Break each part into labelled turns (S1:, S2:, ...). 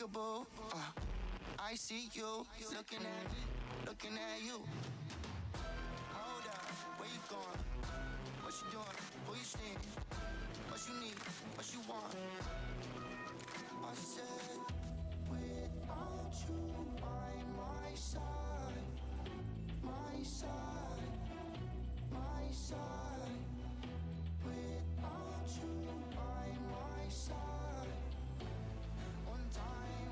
S1: peekaboo. I see you looking at me, looking at you. Hold up, where you going? What you doing? Who you seeing? What you need? What you want? I said, without you by my side, my side, my side. Without you by my side. One time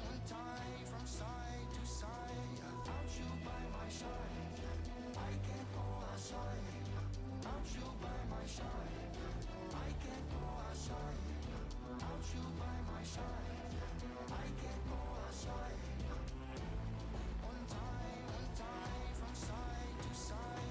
S1: from side to side. Without you by my side, I can't go outside. Without you by my side, I can't go outside. Without you by my side, I can't go outside. One time from side to side.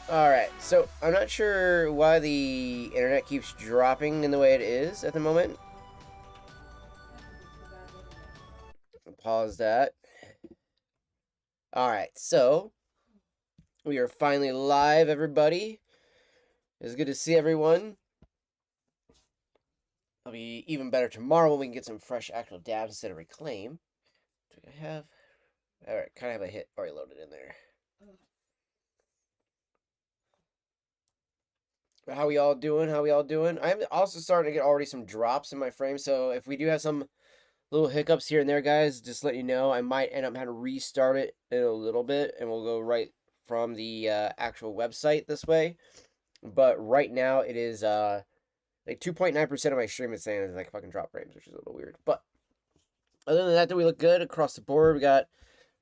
S2: Alright, so I'm not sure why the internet keeps dropping in the way it is at the moment. Pause that. Alright, so we are finally live, everybody. It's good to see everyone. It'll be even better tomorrow when we can get some fresh actual dabs instead of reclaim. Do I have? Alright, kind of have a hit already loaded in there. How we all doing? How we all doing? I'm also starting to get already some drops in my frame, so if we do have some little hiccups here and there, guys, just let you know. I might end up having to restart it in a little bit, and we'll go right from the actual website this way. But right now, it is like 2.9% of my stream is saying it's like fucking drop frames, which is a little weird. But other than that, we look good across the board. We got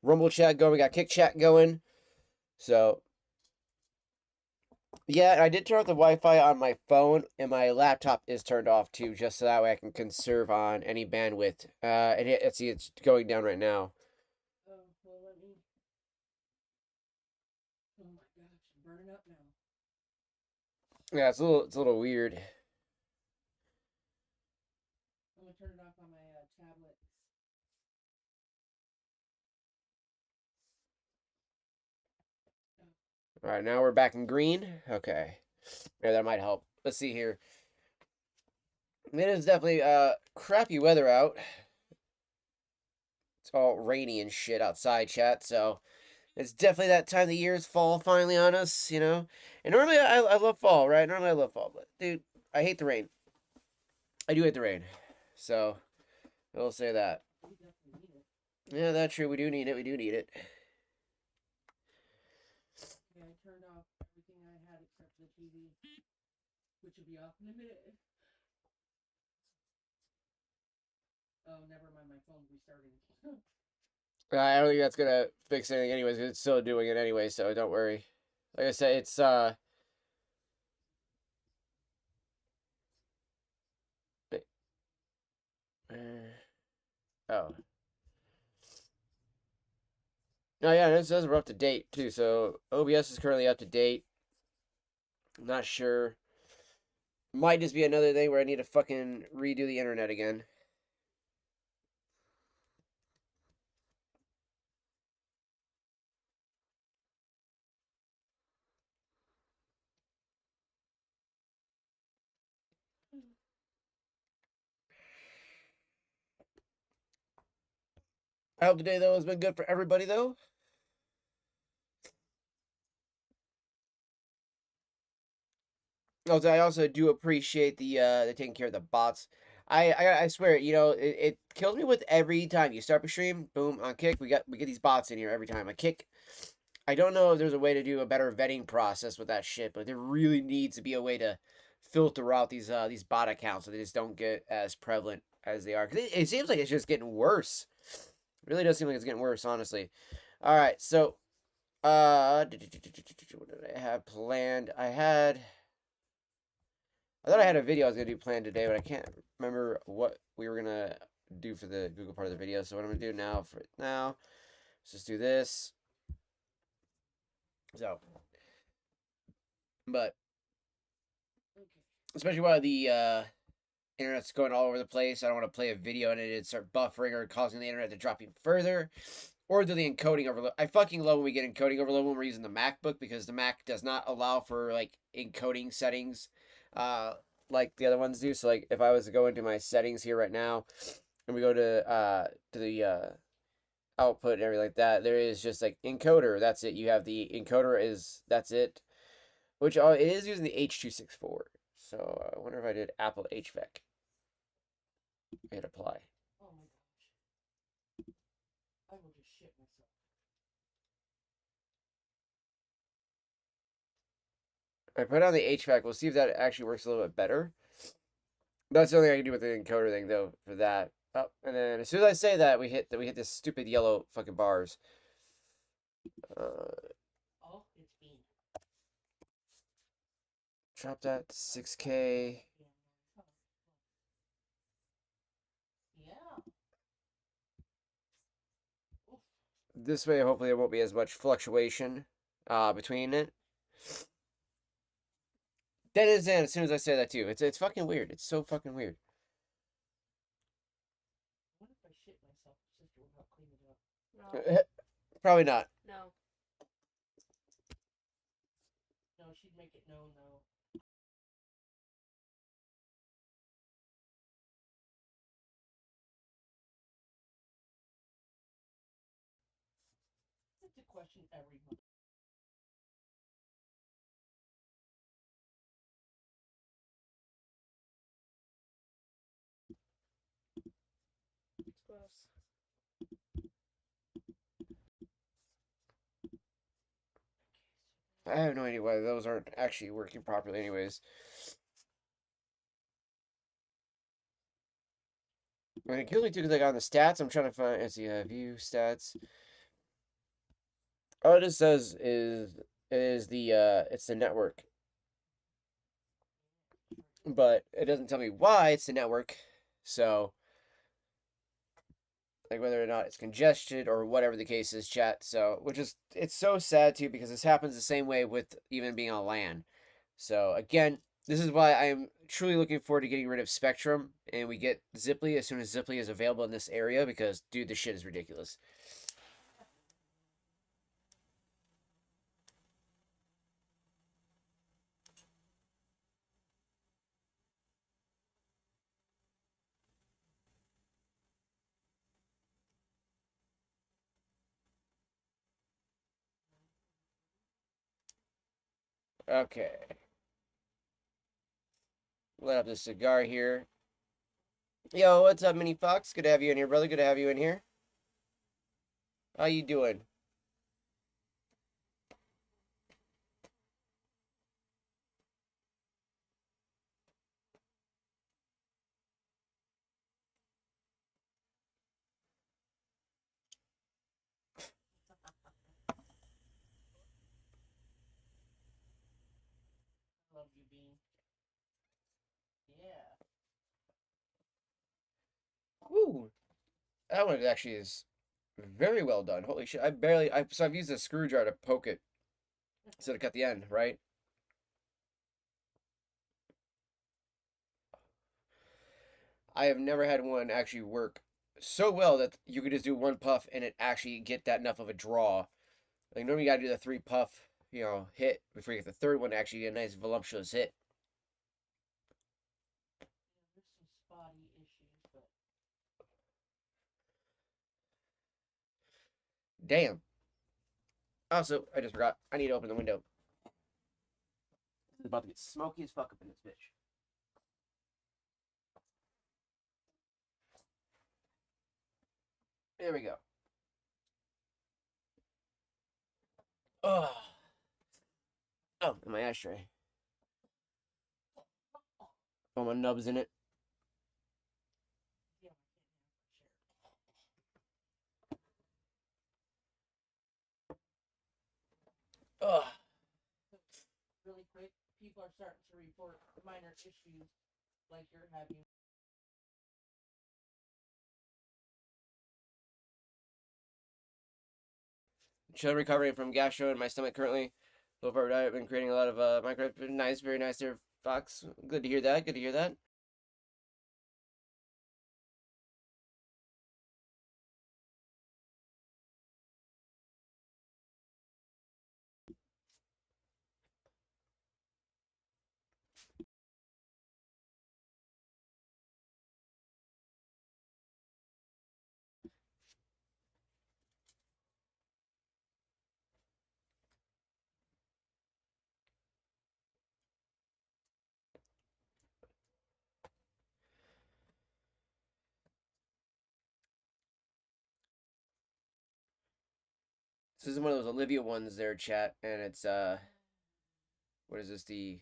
S2: Rumble chat going, we got Kick chat going. So yeah, I did turn off the Wi-Fi on my phone, and my laptop is turned off too, just so that way I can conserve on any bandwidth. And see, it's going down right now.
S3: Oh, well, let me. Oh my gosh, I'm burning up now.
S2: Yeah, it's a little weird.
S3: I'm gonna turn it off on my tablet.
S2: All right, now we're back in green. Okay, yeah, that might help. Let's see here. It is definitely crappy weather out. It's all rainy and shit outside, chat. So it's definitely that time of the year. It's fall finally on us, you know. And normally I love fall, right? Normally I love fall, but dude, I hate the rain. I do hate the rain. So I will say that.
S3: We definitely need it.
S2: Yeah, that's true. We do need it. We do need it.
S3: Yeah, I turned off everything I had except the TV, which will be off in a minute. Oh, never mind. My phone's restarting.
S2: I don't think that's gonna fix anything, anyways. 'Cause it's still doing it anyway, so don't worry. Like I said, it's oh. No, yeah, this says we're up to date too. So OBS is currently up to date. I'm not sure. Might just be another thing where I need to fucking redo the internet again. I hope today though has been good for everybody though. Also, I also do appreciate the taking care of the bots. I swear, you know, it kills me with every time you start a stream. Boom, on Kick, we get these bots in here every time. A Kick, I don't know if there's a way to do a better vetting process with that shit, but there really needs to be a way to filter out these bot accounts so they just don't get as prevalent as they are. Cause it seems like it's just getting worse. It really does seem like it's getting worse, honestly. All right, so what did I have planned? I thought I had a video I was gonna do planned today, but I can't remember what we were gonna do for the Google part of the video. So what I'm gonna do now let's just do this. So, but especially while the internet's going all over the place, I don't want to play a video and it'd start buffering or causing the internet to drop even further. Or do the encoding overload. I fucking love when we get encoding overload when we're using the MacBook because the Mac does not allow for like encoding settings like the other ones do. So like if I was to go into my settings here right now and we go to the output and everything like that, there is just like encoder. That's it. You have the encoder that's it. Which it is using the H.264. So I wonder if I did Apple HVAC. Hit apply.
S3: Oh my gosh. I will just shit myself.
S2: I put on the HVAC. We'll see if that actually works a little bit better. That's the only thing I can do with the encoder thing, though, for that. Oh, and then as soon as I say that, we hit this stupid yellow fucking bars.
S3: Oh, it's bean.
S2: Drop that to 6K.
S3: Yeah.
S2: This way, hopefully, there won't be as much fluctuation between it. That is in as soon as I say that too. It's fucking weird. It's so fucking weird.
S3: What if I shit myself, sister, without cleaning it up?
S4: No.
S2: Probably not.
S4: No.
S3: No, she'd make it known though. That's a question every month.
S4: It's gross.
S2: I have no idea why those aren't actually working properly anyways. And it kills me too because I got on the stats. I'm trying to find, let's see, view stats. All it says is the it's the network, but it doesn't tell me why it's the network. So, like whether or not it's congested or whatever the case is, chat. So, which is it's so sad too because this happens the same way with even being on LAN. So again, this is why I am truly looking forward to getting rid of Spectrum and we get Ziply as soon as Ziply is available in this area because dude, this shit is ridiculous. Okay. Let up the cigar here. Yo, what's up, Mini Fox? Good to have you in here, brother. Good to have you in here. How you doing?
S3: Love you, Bean. Yeah.
S2: Woo! That one actually is very well done. Holy shit! So I've used a screwdriver to poke it instead of cut the end, right? I have never had one actually work so well that you could just do one puff and it actually get that enough of a draw. Like normally you gotta do the 3 puff, hit before you get the third one to actually get a nice voluptuous hit.
S3: There's some spotty issues, but
S2: Damn. Also, I just forgot. I need to open the window. It's about to get smoky as fuck up in this bitch. There we go. Oh, and my ashtray. Oh, my nub's in it.
S3: yeah, I can't have
S2: Oh,
S3: share. Really quick, people are starting to report minor issues like you're having.
S2: still recovering from gastro in my stomach currently. Low carb diet. Been creating a lot of micro. Nice, very nice there, Fox. Good to hear that. Good to hear that. This is one of those Olivia ones there, chat, and it's what is this? The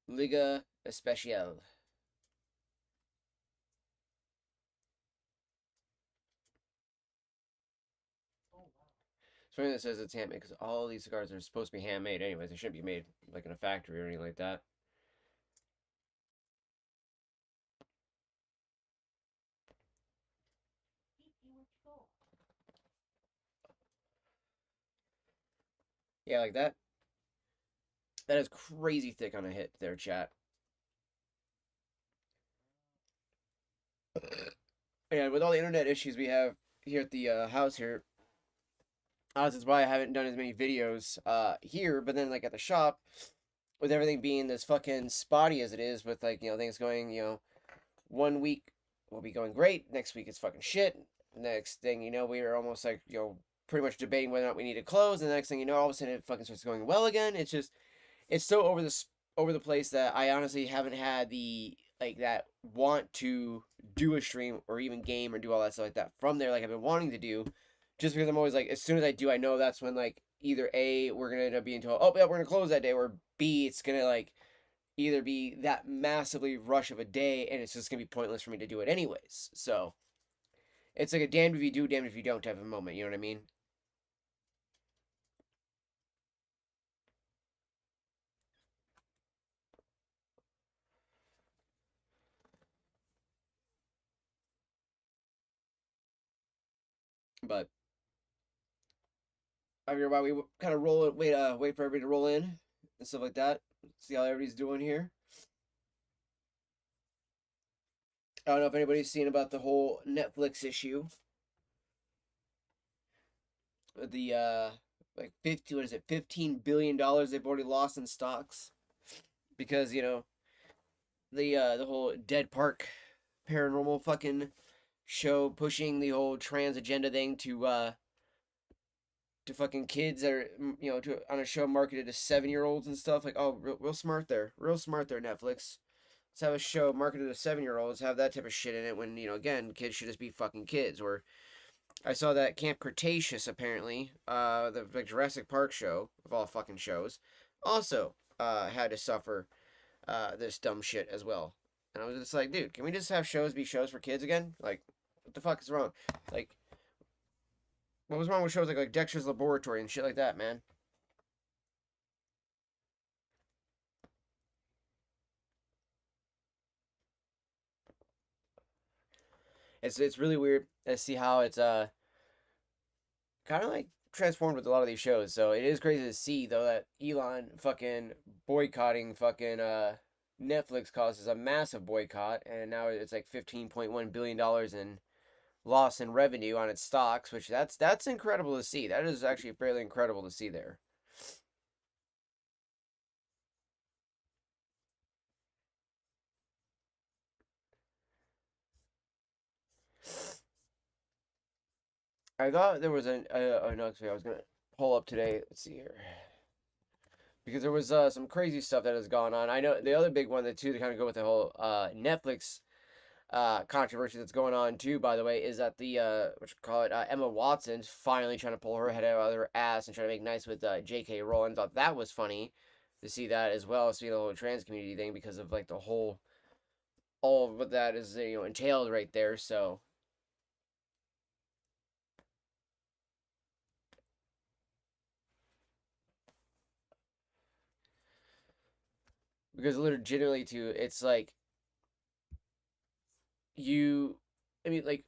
S2: Liga Especial.
S3: Oh wow.
S2: It's funny that it says it's handmade because all these cigars are supposed to be handmade anyways. They shouldn't be made like in a factory or anything like that. Yeah, like that. That is crazy thick on a hit there, chat. And with all the internet issues we have here at the house here, that's why I haven't done as many videos here. But then like at the shop, with everything being as fucking spotty as it is, with like things going 1 week will be going great, next week it's fucking shit. Next thing you know, we are almost like pretty much debating whether or not we need to close. And the next thing you know, all of a sudden it fucking starts going well again. It's so over the place that I honestly haven't had the that want to do a stream or even game or do all that stuff like that from there like I've been wanting to do, just because I'm always like, as soon as I do, I know that's when like either A, we're gonna end up being told, oh yeah, we're gonna close that day, or B, it's gonna like either be that massively rush of a day and it's just gonna be pointless for me to do it anyways. So it's like a damned if you do, damned if you don't type of moment, you know what I mean? But I figure why we kind of roll it, wait for everybody to roll in and stuff like that. See how everybody's doing here. I don't know if anybody's seen about the whole Netflix issue. The like 50, what is it, $15 billion they've already lost in stocks because the whole Dead Park paranormal fucking show pushing the whole trans agenda thing to fucking kids that are on a show marketed to 7-year-olds and stuff. Like, oh, real smart there, Netflix. Let's have a show marketed to 7-year-olds, have that type of shit in it when again, kids should just be fucking kids. Or I saw that Camp Cretaceous, apparently, the like Jurassic Park show of all fucking shows, also had to suffer this dumb shit as well. And I was just like, dude, can we just have shows be shows for kids again? Like, what the fuck is wrong? Like, what was wrong with shows like Dexter's Laboratory and shit like that, man? It's really weird to see how it's kind of like transformed with a lot of these shows. So it is crazy to see though that Elon fucking boycotting fucking Netflix causes a massive boycott, and now it's like $15.1 billion in loss in revenue on its stocks, which that's incredible to see. That is actually fairly incredible to see there. I thought there was no, actually, I was gonna pull up today. Let's see here, because there was some crazy stuff that has gone on. I know the other big one, that too, to kind of go with the whole Netflix controversy that's going on too. By the way, is that the what you call it, Emma Watson's finally trying to pull her head out of her ass and trying to make nice with J.K. Rowling. Thought that was funny to see that, as well as seeing the whole trans community thing, because of like the whole all of what that is entailed right there. So because legitimately too, it's like I mean, like,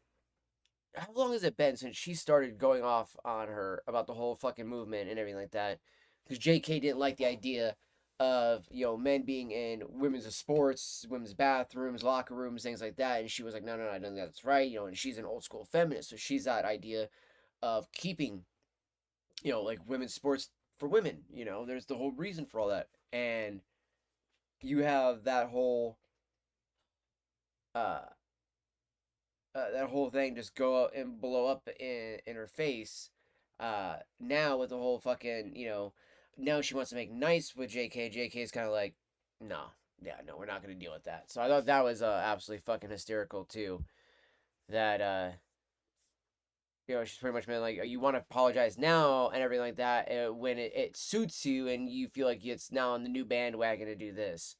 S2: how long has it been since she started going off on her about the whole fucking movement and everything like that? Because J.K. didn't like the idea of men being in women's sports, women's bathrooms, locker rooms, things like that, and she was like, no, I don't think that's right. And she's an old school feminist, so she's that idea of keeping like women's sports for women. There's the whole reason for all that, and you have uh that whole thing just go out and blow up in her face. Now with the whole fucking, now she wants to make nice with JK. JK's kind of like, no, yeah, no, we're not gonna deal with that. So I thought that was absolutely fucking hysterical too. That she's pretty much been like, you want to apologize now and everything like that, when it suits you and you feel like it's now on the new bandwagon to do this.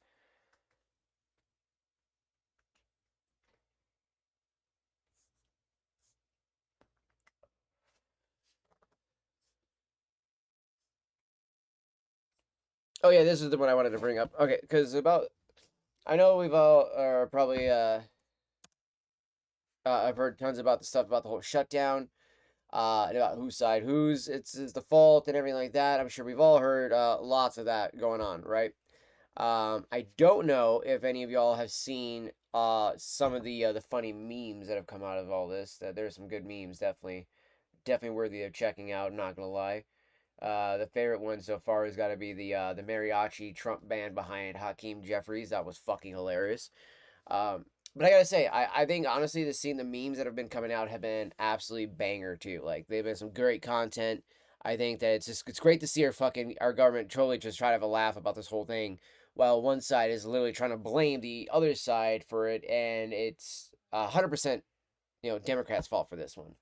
S2: Oh yeah, this is the one I wanted to bring up. Okay, because I know we've all are probably I've heard tons about the stuff about the whole shutdown. and about whose side, it's the fault and everything like that. I'm sure we've all heard lots of that going on, right? I don't know if any of y'all have seen some of the funny memes that have come out of all this. That there's some good memes, definitely worthy of checking out. I'm not gonna lie. The favorite one so far has got to be the mariachi Trump band behind Hakeem Jeffries. That was fucking hilarious. But I gotta say, I think honestly, the memes that have been coming out have been absolutely banger too. Like they've been some great content. I think that it's great to see our government totally just try to have a laugh about this whole thing, while one side is literally trying to blame the other side for it, and it's 100% Democrats' fault for this one.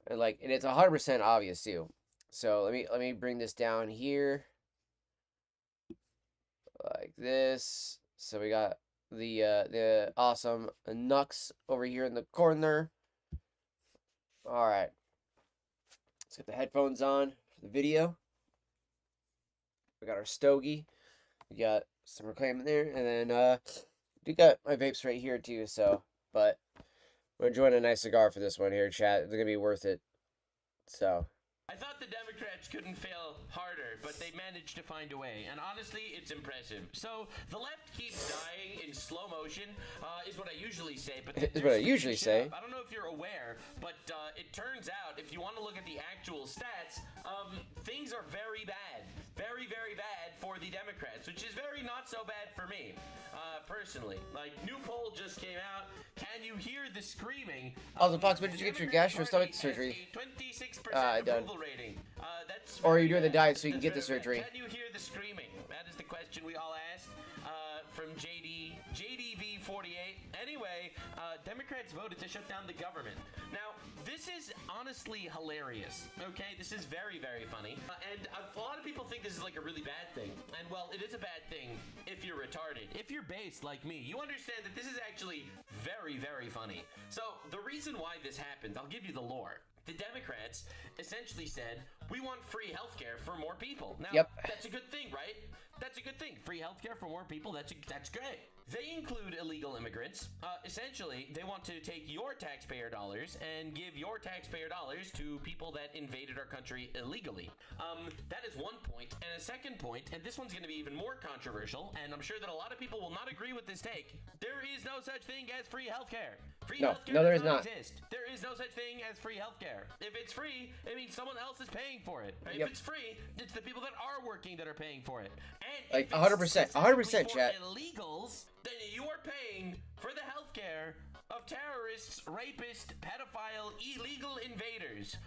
S2: And it's 100% obvious too. So let me bring this down here like this. So we got the awesome Nux over here in the corner. All right, let's get the headphones on for the video. We got our stogie. We got some reclaim in there, and then we got my vapes right here too. So, but we're enjoying a nice cigar for this one here, chat. It's gonna be worth it. So.
S5: I thought the Democrats couldn't fail harder, but they managed to find a way, and honestly, it's impressive. So, the left keeps dying in slow motion, is what I usually say, but
S2: is what I usually say.
S5: I don't know if you're aware, but it turns out, if you want to look at the actual stats, things are very bad. Very, very bad for the Democrats, which is very not so bad for me, personally. Like, new poll just came out. Can you hear the screaming?
S2: Also, Fox, when did you get your stomach surgery?
S5: 26%
S2: done.
S5: approval rating. That's
S2: or are you doing the diet so you can get the surgery?
S5: Can you hear the screaming? That is the question we all ask. From JDV48. Anyway, Democrats voted to shut down the government. Now, this is honestly hilarious, okay? This is very, very funny. And a lot of people think this is like a really bad thing. And well, it is a bad thing if you're retarded. If you're based like me, you understand that this is actually very, very funny. So, the reason why this happened, I'll give you the lore. The Democrats essentially said, we want free healthcare for more people. Now, That's a good thing, right? That's a good thing. Free healthcare for more people, that's great. They include illegal immigrants. Essentially, they want to take your taxpayer dollars and give your taxpayer dollars to people that invaded our country illegally. That is one point. And a second point, and this one's going to be even more controversial, and I'm sure that a lot of people will not agree with this take. There is no such thing as free healthcare. Free healthcare
S2: there
S5: does
S2: is not.
S5: exist. There is no such thing as free healthcare. If it's free, it means someone else is paying for it. If it's free, it's the people that are working that are paying for it. And
S2: like 100%, 100%, chat.
S5: Illegals, then you are paying for the healthcare of terrorists, rapists, pedophile, illegal invaders.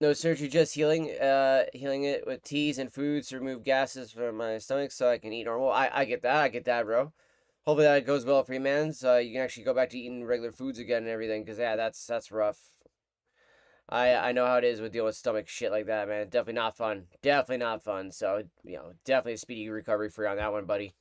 S2: No surgery, just healing it with teas and foods to remove gases from my stomach so I can eat normal. I get that, bro. Hopefully that goes well for you, man. So you can actually go back to eating regular foods again and everything. Because, yeah, that's rough. I know how it is with dealing with stomach shit like that, man. Definitely not fun. Definitely not fun. So, definitely a speedy recovery for you on that one, buddy.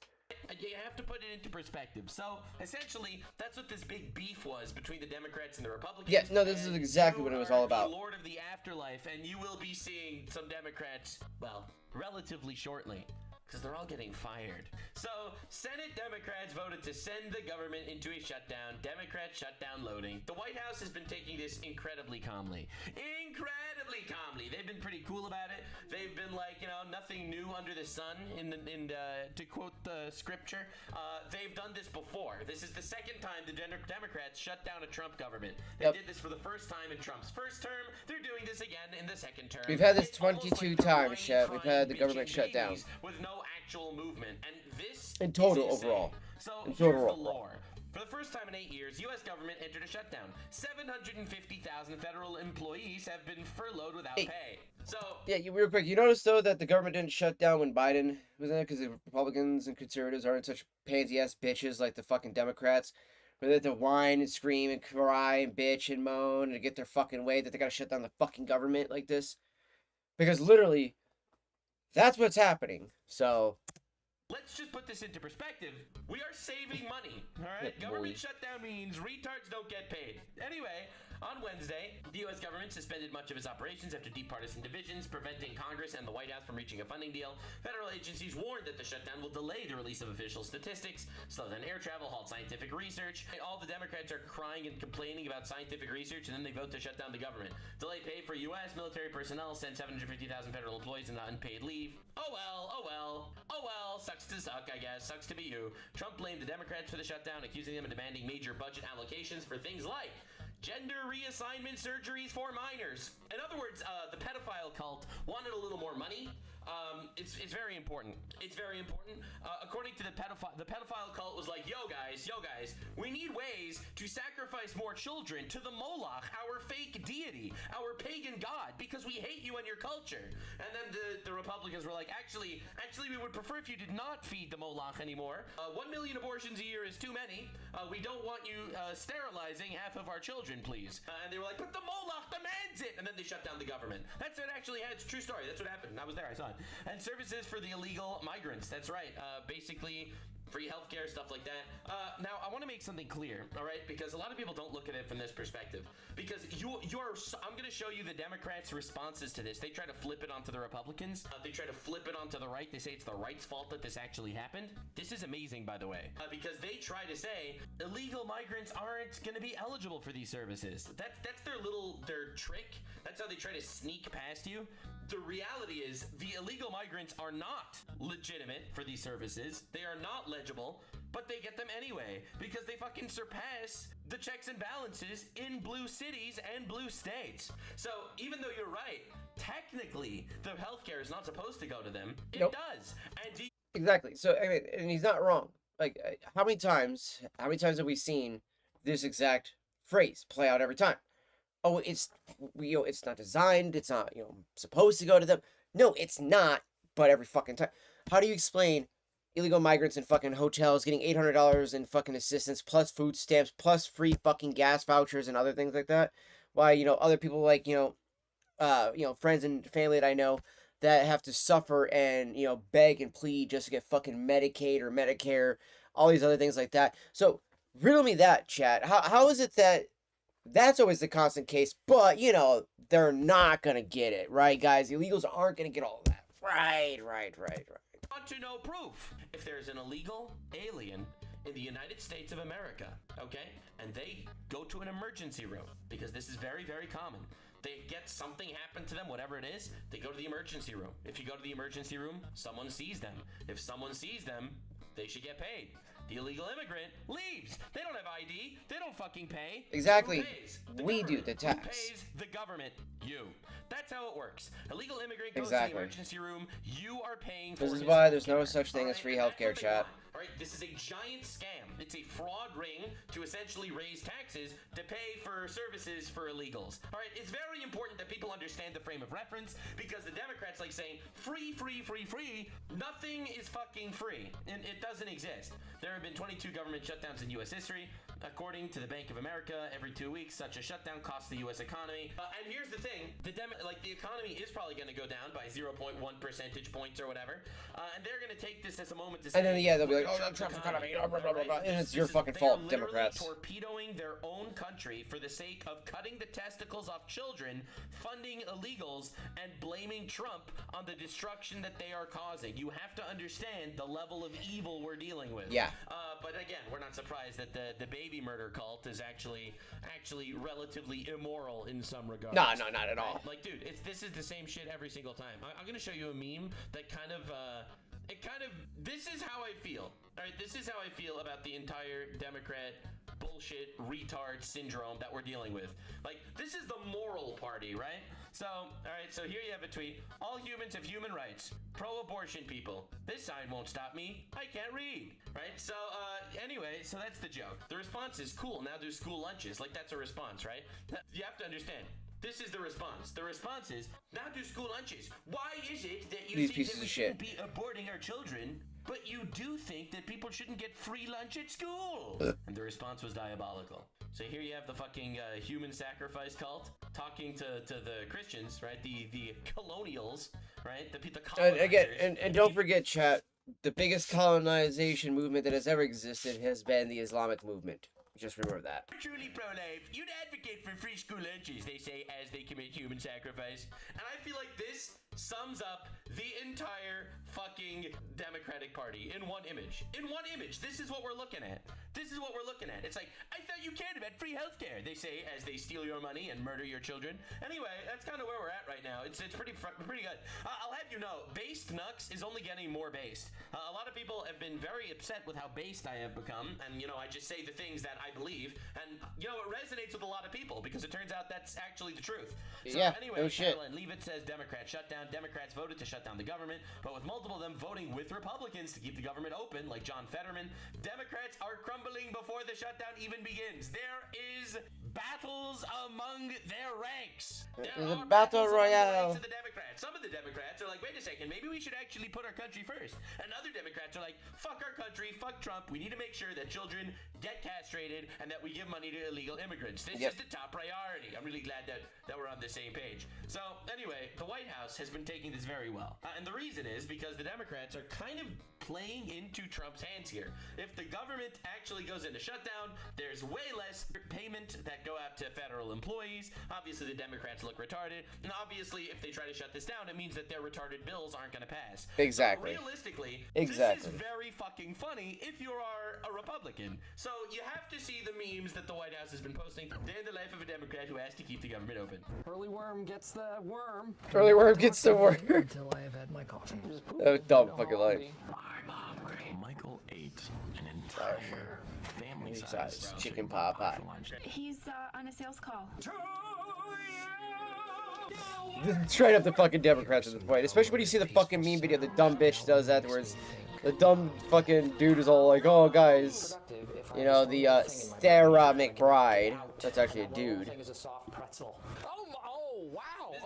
S5: You have to put it into perspective. So, essentially, that's what this big beef was between the Democrats and the Republicans.
S2: Yeah, no, this is exactly what it was all about.
S5: Lord of the Afterlife, and you will be seeing some Democrats, well, relatively shortly. Because they're all getting fired. So, Senate Democrats voted to send the government into a shutdown. Democrats shutdown loading. The White House has been taking this incredibly calmly. Incredibly calmly. They've been pretty cool about it. They've been like, nothing new under the sun, to quote the scripture. They've done this before. This is the second time the Democrats shut down a Trump government. They did this for the first time in Trump's first term. They're doing this again in the second term.
S2: We've had this 22 times, Chef. We've had the government shut down.
S5: With no actual movement, and this
S2: in total overall.
S5: So
S2: in
S5: here's
S2: total
S5: the lore. For the first time in 8 years, U.S. government entered a shutdown. 750,000 federal employees have been furloughed without pay. So
S2: yeah, real quick, you notice though that the government didn't shut down when Biden was in it because the Republicans and conservatives aren't such pansy ass bitches like the fucking Democrats, where they have to whine and scream and cry and bitch and moan and get their fucking way that they gotta shut down the fucking government like this, because literally. That's what's happening. So
S5: let's just put this into perspective. We are saving money. All right,
S2: Good
S5: government
S2: boy.
S5: shutdown means retards don't get paid. Anyway, on Wednesday, the U.S. government suspended much of its operations after deep partisan divisions, preventing Congress and the White House from reaching a funding deal. Federal agencies warned that the shutdown will delay the release of official statistics, slow down air travel, halt scientific research. All the Democrats are crying and complaining about scientific research, and then they vote to shut down the government. Delay pay for U.S. military personnel, send 750,000 federal employees on unpaid leave. Oh well, oh well, oh well. Sucks to suck, I guess. Sucks to be you. Trump blamed the Democrats for the shutdown, accusing them of demanding major budget allocations for things like gender reassignment surgeries for minors. In other words, the pedophile cult wanted a little more money. It's very important. It's very important. According to the pedophile cult was like, yo guys, we need ways to sacrifice more children to the Moloch, our fake deity, our pagan god, because we hate you and your culture. And then the Republicans were like, actually, we would prefer if you did not feed the Moloch anymore. 1 million abortions a year is too many. We don't want you sterilizing half of our children, please. And they were like, but the Moloch demands it. And then they shut down the government. That's it. Actually, it's a true story. That's what happened. I was there. I saw it. And services for the illegal migrants. That's right. Basically, free healthcare, stuff like that. Now, I want to make something clear, all right? Because a lot of people don't look at it from this perspective. Because I'm going to show you the Democrats' responses to this. They try to flip it onto the Republicans. They try to flip it onto the right. They say it's the right's fault that this actually happened. This is amazing, by the way. Because they try to say illegal migrants aren't going to be eligible for these services. That's their trick. That's how they try to sneak past you. The reality is the illegal migrants are not legitimate for these services. They are not legible, but they get them anyway because they fucking surpass the checks and balances in blue cities and blue states. So even though you're right, technically the healthcare is not supposed to go to them. It does. And
S2: Exactly. So I mean, and he's not wrong. Like, how many times have we seen this exact phrase play out every time? Oh, it's not designed. It's not supposed to go to them. No, it's not. But every fucking time, how do you explain illegal migrants in fucking hotels getting $800 in fucking assistance plus food stamps plus free fucking gas vouchers and other things like that? Why other people like friends and family that I know that have to suffer and beg and plead just to get fucking Medicaid or Medicare, all these other things like that. So riddle me that, chat. How is it that that's always the constant case, but they're not gonna get it, right, guys? The illegals aren't gonna get all of that. Right.
S5: Want to know proof? If there's an illegal alien in the United States of America, okay, and they go to an emergency room, because this is very, very common. They get something happen to them, whatever it is, they go to the emergency room. If you go to the emergency room, someone sees them. If someone sees them, they should get paid. The illegal immigrant leaves. They don't have ID. They don't fucking pay.
S2: Exactly.
S5: Who pays?
S2: We do the tax.
S5: Who pays the government? You. That's how it works. Illegal immigrant goes to
S2: Exactly.
S5: the emergency room. You are paying for
S2: This is
S5: his
S2: why there's no
S5: healthcare.
S2: such thing as free
S5: and that's
S2: healthcare,
S5: what they
S2: chat.
S5: want. All right, this is a giant scam. It's a fraud ring to essentially raise taxes to pay for services for illegals. All right, it's very important that people understand the frame of reference because the Democrats like saying free. Nothing is fucking free, and it doesn't exist. There have been 22 government shutdowns in U.S. history. According to the Bank of America, every 2 weeks, such a shutdown costs the U.S. economy. And here's the thing: the economy is probably going to go down by 0.1 percentage points or whatever. And they're going to take this as a moment to say,
S2: And then they'll be like, oh, Trump's economy, blah, blah, blah, blah. And it's your fucking fault, Democrats.
S5: They are literally torpedoing their own country for the sake of cutting the testicles off children, funding illegals, and blaming Trump on the destruction that they are causing. You have to understand the level of evil we're dealing with.
S2: Yeah.
S5: But again, we're not surprised that the baby murder cult is actually relatively immoral in some regards.
S2: No, not at all.
S5: Like, dude, this is the same shit every single time. I'm gonna show you a meme that this is how I feel. All right, this is how I feel about the entire Democrat bullshit retard syndrome that we're dealing with. Like, this is the moral party, right? So, all right, so here you have a tweet. All humans have human rights. Pro-abortion people. This sign won't stop me. I can't read. Right? So, anyway, so that's the joke. The response is, cool, now do school lunches. Like, that's a response, right? You have to understand. This is the response. The response is, now do school lunches. Why is it that you
S2: These
S5: think
S2: pieces
S5: that we
S2: of shit.
S5: shouldn't be aborting our children, but you do think that people shouldn't get free lunch at school? And the response was diabolical. So here you have the fucking human sacrifice cult talking to the Christians, right? The colonials, right? The colonizers.
S2: And again, and don't forget, chat, the biggest colonization movement that has ever existed has been the Islamic movement. Just remember that.
S5: Truly pro-life. You'd advocate for free school lunches, they say, as they commit human sacrifice. And I feel like this sums up the entire fucking Democratic Party in one image. In one image. This is what we're looking at. This is what we're looking at. It's like, I thought you cared about free healthcare, they say, as they steal your money and murder your children. Anyway, that's kind of where we're at right now. It's pretty good. I'll have you know, based Nux is only getting more based. A lot of people have been very upset with how based I have become, and you know, I just say the things that I believe, and you know, it resonates with a lot of people because it turns out that's actually the truth. So
S2: Yeah,
S5: anyway,
S2: no shit.
S5: Leave it says Democrats shut down. Democrats voted to shut down the government, but with multiple of them voting with Republicans to keep the government open, like John Fetterman. Democrats are crumbling before the shutdown even begins. There is battles among their ranks.
S2: There's a battle royale.
S5: The Democrats. Some of the Democrats are like, wait a second, maybe we should actually put our country first. And other Democrats are like, fuck our country, fuck Trump. We need to make sure that children get castrated and that we give money to illegal immigrants. This is the top priority. I'm really glad that we're on the same page. So anyway, the White House has been taking this very well. And the reason is because the Democrats are kind of playing into Trump's hands here. If the government actually goes into shutdown, there's way less payment that go out to federal employees. Obviously, the Democrats look retarded. And obviously, if they try to shut this down, it means that their retarded bills aren't going to pass.
S2: Exactly.
S5: So realistically,
S2: exactly.
S5: This is very fucking funny if you are a Republican. So you have to see the memes that the White House has been posting. Day in the life of a Democrat who has to keep the government open.
S6: Early worm gets the worm.
S2: Early worm gets the worm.
S6: Until I have had my coffee.
S2: Oh, dumb fucking life.
S5: I'm hungry. Michael ate an entire family-sized
S2: chicken pot pie.
S7: He's on a sales call.
S2: Straight up the fucking Democrats at this point. Especially when you see the fucking meme video the dumb bitch does afterwards. The dumb fucking dude is all like, oh guys, you know, the Sarah McBride. That's actually a dude.
S6: Oh, wow.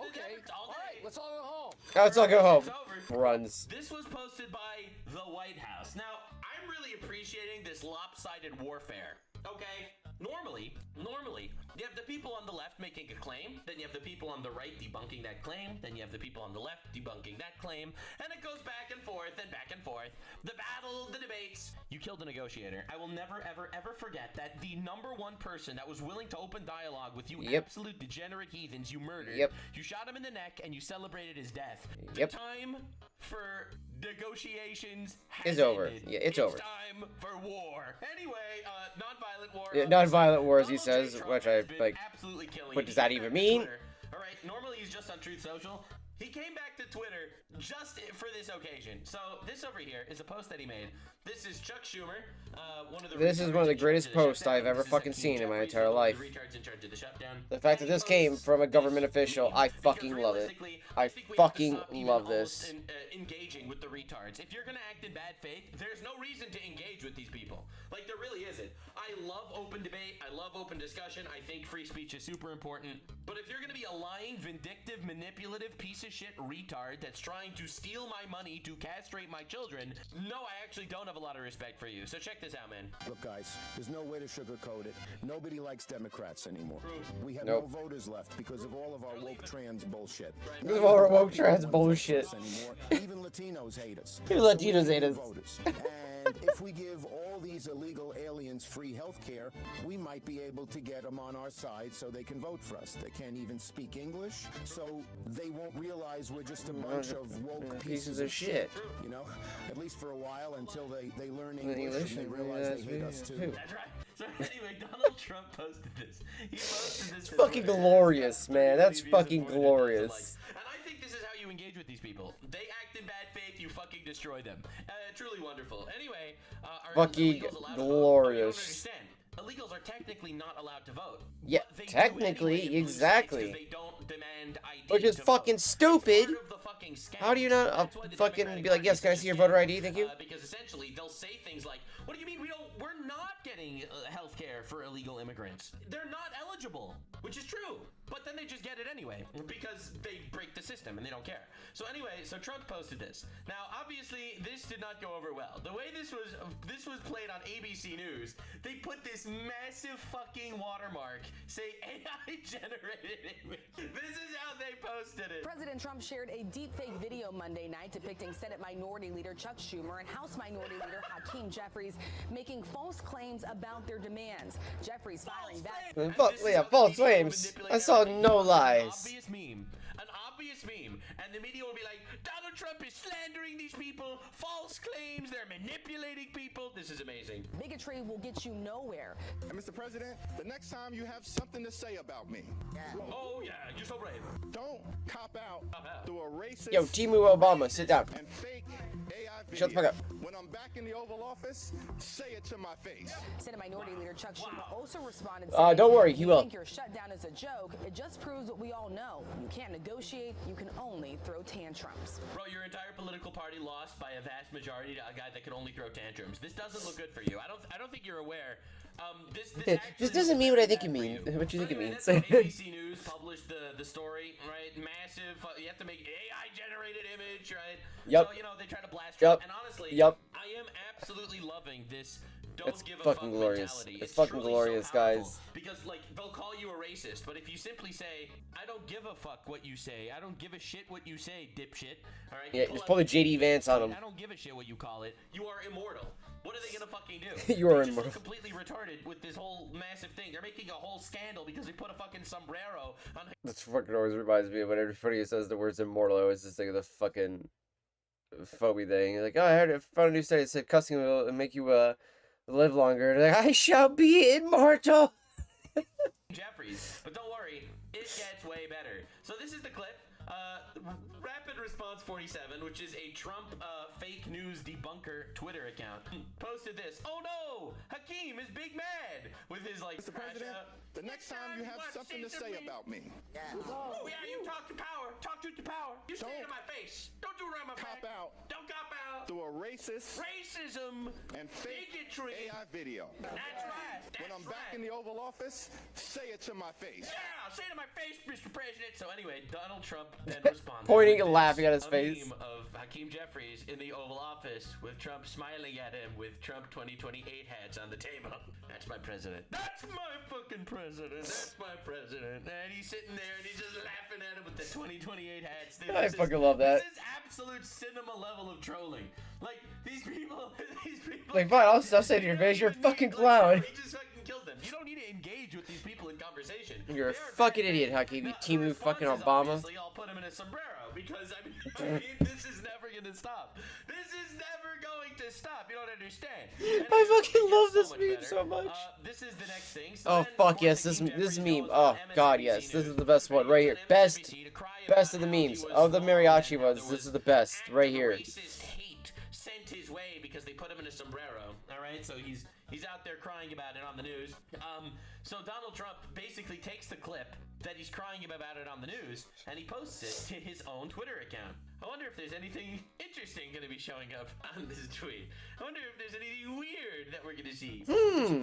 S6: Okay. All right, let's all go home.
S2: Oh, let's all go home.
S5: It's over.
S2: Runs.
S5: This was posted by the White House. Now, I'm really appreciating this lopsided warfare. Okay? Normally, you have the people on the left making a claim, then you have the people on the right debunking that claim, then you have the people on the left debunking that claim, and it goes back and forth and back and forth. The battle, the debates. You killed a negotiator. I will never, ever, ever forget that the number one person that was willing to open dialogue with you absolute degenerate heathens you murdered, you shot him in the neck and you celebrated his death. The time for negotiations has
S2: over.
S5: ended.
S2: Yeah, it's over.
S5: Time for war. Anyway, nonviolent war.
S2: Yeah, nonviolent war, as he
S5: Donald J.
S2: says,
S5: Trump
S2: which I
S5: has been
S2: like.
S5: absolutely killing
S2: What
S5: it.
S2: does
S5: He
S2: that
S5: came
S2: even
S5: back to
S2: mean?
S5: Twitter. All right, normally he's just on Truth Social. He came back to Twitter just for this occasion. So this over here is a post that he made. This is Chuck Schumer, one of the.
S2: This is one of the greatest posts I've ever fucking seen in my entire life. The fact that this came from a government official, I fucking love it. I fucking love this.
S5: Engaging with the retards. If you're gonna act in bad faith, there's no reason to engage with these people. Like, there really isn't. I love open debate. I love open discussion. I think free speech is super important. But if you're gonna be a lying, vindictive, manipulative piece of shit retard that's trying to steal my money to castrate my children, no, I actually don't have a lot of respect for you. So check this out, man.
S8: Look, guys, there's no way to sugarcoat it. Nobody likes Democrats anymore. We have
S2: Nope.
S8: no voters left because of all of our woke trans bullshit.
S2: Because of all our woke trans bullshit.
S8: Anymore. Even Latinos hate us.
S2: Even Latinos hate us.
S8: Voters. And if we give all these illegal aliens free health care, we might be able to get them on our side so they can vote for us. They can't even speak English, so they won't realize we're just a bunch of woke pieces of shit. You know, at least for a while until they learn English and they realize they hate us too.
S5: That's right. So anyway, Donald Trump posted this. He posted this.
S2: It's fucking glorious, man. That's fucking glorious.
S5: And I think this is how you engage with these people. They act in bad faith, you fucking destroy them. Truly wonderful. Anyway, are
S2: Fucking
S5: illegals allowed to vote?
S2: glorious.
S5: I don't understand. Illegals are technically not allowed to vote.
S2: Yeah,
S5: But they do
S2: technically,
S5: anyway in blue
S2: exactly.
S5: states 'cause they don't demand ID
S2: Which is
S5: to
S2: fucking
S5: vote.
S2: stupid.
S5: It's part of the fucking scam.
S2: How do you not
S5: That's why the
S2: fucking
S5: Democratic
S2: be like,
S5: Party
S2: yes,
S5: is
S2: can I
S5: such
S2: see
S5: a
S2: your voter
S5: scam?
S2: ID? Thank you.
S5: Because essentially they'll say things like, "What do you mean we're not getting health care for illegal immigrants? They're not eligible," which is true. But then they just get it anyway because they break the system and they don't care. So anyway, so Trump posted this. Now, obviously, this did not go over well. The way this was played on ABC News, they put this massive fucking watermark say AI generated image. This is how they posted it.
S9: President Trump shared a deepfake video Monday night depicting Senate Minority Leader Chuck Schumer and House Minority Leader Hakeem Jeffries making false claims about their demands. Jeffries filing back.
S2: False claims. I saw no lies.
S5: An obvious meme, and the media will be like, Donald Trump is slandering these people, false claims, they're manipulating people. This is amazing.
S9: Bigotry will get you nowhere.
S8: And Mr. President, the next time you have something to say about me,
S5: Oh yeah, you're so brave.
S8: don't cop out through a racist
S2: Yo, Timu Obama, sit down.
S8: and fake AI video.
S2: Shut the fuck up.
S8: When I'm back in the Oval Office, say it to my face.
S9: Senate Minority Leader Chuck Schumer also responded
S2: Don't worry, he
S9: "You
S2: will."
S9: think your shutdown is a joke? It just proves what we all know. You can't negotiate, you can only throw tantrums.
S5: Bro, your entire political party lost by a vast majority to a guy that can only throw tantrums. This doesn't look good for you. I don't think you're aware.
S2: This doesn't mean what I think it means. What you think it means?
S5: ABC News published the story, right? Massive. You have to make AI generated image, right?
S2: Yep.
S5: So they try to blast
S2: Yep.
S5: Trump. And honestly,
S2: Yep.
S5: I am absolutely loving this. Don't
S2: It's
S5: give a
S2: fucking
S5: fuck
S2: glorious.
S5: mentality.
S2: It's fucking
S5: truly
S2: glorious,
S5: so powerful,
S2: guys.
S5: Because they'll call you a racist, but if you simply say, "I don't give a fuck what you say. I don't give a shit what you say, dipshit." All right.
S2: Yeah, just pull the JD Vance on him.
S5: I don't give a shit what you call it. You are immortal. What are they gonna fucking do?
S2: You are
S5: They just
S2: immortal.
S5: look completely retarded with this whole massive thing. They're making a whole scandal because they put a fucking sombrero on.
S2: That's fucking always reminds me of when everybody says the words immortal. I always just think of the fucking phobia thing. Like, oh, I heard, I found a new study that said cussing will make you live longer. And like, I shall be immortal.
S5: Jeffries, but don't worry, it gets way better. So this is the clip. Rapid Response 47, which is a Trump fake news debunker Twitter account, posted this. Oh no, Hakeem is big mad with his like.
S8: Mr. President, the next time you have something to say about me,
S5: Oh yeah, you talk to power. Talk to power. You say it
S8: Don't
S5: to my face. Don't do it around my
S8: cop
S5: back.
S8: out
S5: Don't cop out.
S8: through a racist
S5: Racism
S8: and fake
S5: bigotry.
S8: AI video.
S5: That's right.
S8: When I'm back in the Oval Office, say it to my face.
S5: Yeah, say it to my face, Mr. President. So anyway, Donald Trump then responded.
S2: Pointing
S5: with
S2: and laughing at his
S5: a
S2: face.
S5: meme of Hakeem Jeffries in the Oval Office with Trump smiling at him with Trump 2028 hats on the table. That's my president. That's my fucking president. That's my president. And he's sitting there and he's just laughing at him with the 2028 hats. Dude,
S2: I
S5: this
S2: fucking love that.
S5: This is absolute cinema level of trolling. Like these people.
S2: Like, fine, I'll say to your face, you're a fucking clown.
S5: He just fucking killed them. You don't need to engage with these people in conversation.
S2: You're a
S5: They're
S2: fucking
S5: bad.
S2: idiot, Hakeem. You
S5: Now,
S2: Timu
S5: the
S2: fucking
S5: response is
S2: Obama.
S5: obviously, I'll put him in a sombrero because I mean, this is never gonna stop. This is never going to stop. You don't understand. And
S2: I
S5: it
S2: fucking
S5: gets
S2: love
S5: so
S2: this
S5: much
S2: meme
S5: better.
S2: so much.
S5: This is the next thing. So
S2: Oh
S5: then,
S2: fuck
S5: of course,
S2: yes, this
S5: Hakeem
S2: this
S5: Jeffries
S2: meme.
S5: goes
S2: Oh
S5: on
S2: god
S5: MSNBC
S2: yes, this
S5: News,
S2: is the best one right here.
S5: to
S2: Best
S5: cry
S2: best
S5: about
S2: of the
S5: how
S2: memes.
S5: he was
S2: Oh, the
S5: wrong
S2: mariachi
S5: and
S2: ones.
S5: there
S2: This
S5: was
S2: is the best right
S5: active
S2: here.
S5: Racist hate sent his way because they put him in a sombrero. All right, so he's out there crying about it on the news. So Donald Trump basically takes the clip that he's crying about it on the news and he posts it to his own Twitter account. I wonder if there's anything interesting going to be showing up on this tweet. I wonder if there's anything weird that we're going to see.